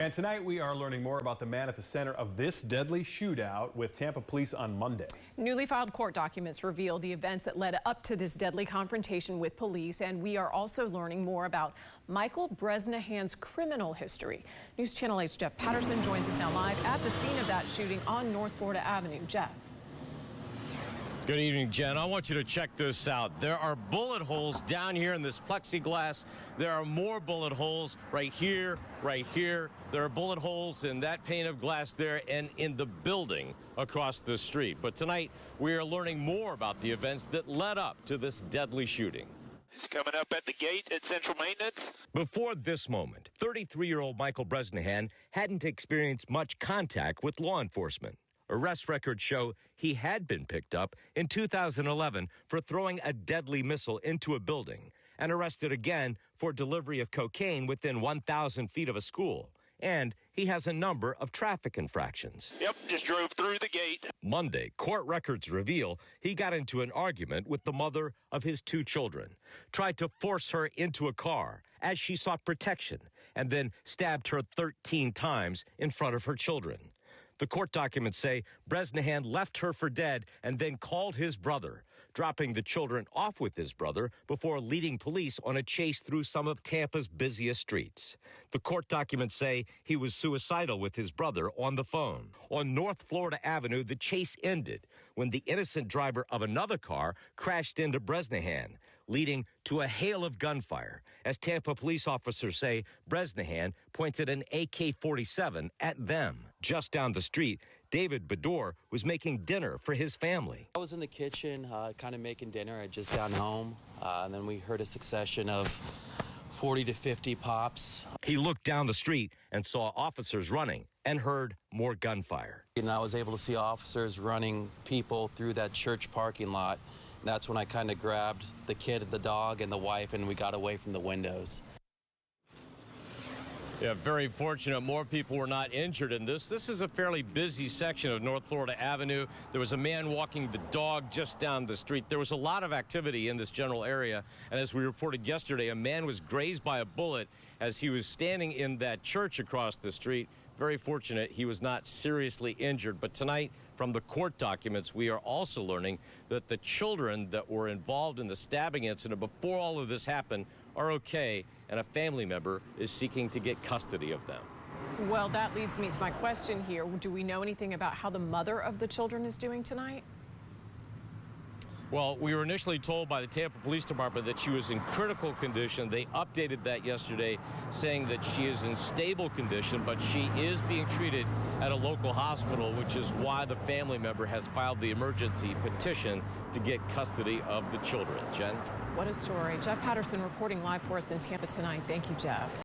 And tonight we are learning more about the man at the center of this deadly shootout with Tampa Police on Monday. Newly filed court documents reveal the events that led up to this deadly confrontation with police, and we are also learning more about Michael Bresnahan's criminal history. News Channel 8's Jeff Patterson joins us now live at the scene of that shooting on North Florida Avenue. Jeff. Good evening, Jen. I want you to check this out. There are bullet holes down here in this plexiglass. There are more bullet holes right here, right here. There are bullet holes in that pane of glass there and in the building across the street. But tonight, we are learning more about the events that led up to this deadly shooting. He's coming up at the gate at Central Maintenance. Before this moment, 33-year-old Michael Bresnahan hadn't experienced much contact with law enforcement. Arrest records show he had been picked up in 2011 for throwing a deadly missile into a building and arrested again for delivery of cocaine within 1,000 feet of a school. And he has a number of traffic infractions. Yep, just drove through the gate. Monday, court records reveal he got into an argument with the mother of his 2 children, tried to force her into a car as she sought protection, and then stabbed her 13 times in front of her children. The court documents say Bresnahan left her for dead and then called his brother, dropping the children off with his brother before leading police on a chase through some of Tampa's busiest streets. The court documents say he was suicidal with his brother on the phone. On North Florida Avenue, the chase ended when the innocent driver of another car crashed into Bresnahan, leading to a hail of gunfire. As Tampa police officers say, Bresnahan pointed an AK-47 at them. Just down the street, David Bedore was making dinner for his family. I was in the kitchen, kind of making dinner. I just got home, and then we heard a succession of 40 to 50 pops. He looked down the street and saw officers running and heard more gunfire. And I was able to see officers running people through that church parking lot. And that's when I kind of grabbed the kid, the dog, and the wife, and we got away from the windows. Yeah, very fortunate. More people were not injured in this. This is a fairly busy section of North Florida Avenue. There was a man walking the dog just down the street. There was a lot of activity in this general area. And as we reported yesterday, a man was grazed by a bullet as he was standing in that church across the street. Very fortunate he was not seriously injured. But tonight, from the court documents, we are also learning that the children that were involved in the stabbing incident before all of this happened are okay, and a family member is seeking to get custody of them. Well, that leads me to my question here. Do we know anything about how the mother of the children is doing tonight? Well, we were initially told by the Tampa Police Department that she was in critical condition. They updated that yesterday, saying that she is in stable condition, but she is being treated at a local hospital, which is why the family member has filed the emergency petition to get custody of the children. Jen? What a story. Jeff Patterson reporting live for us in Tampa tonight. Thank you, Jeff.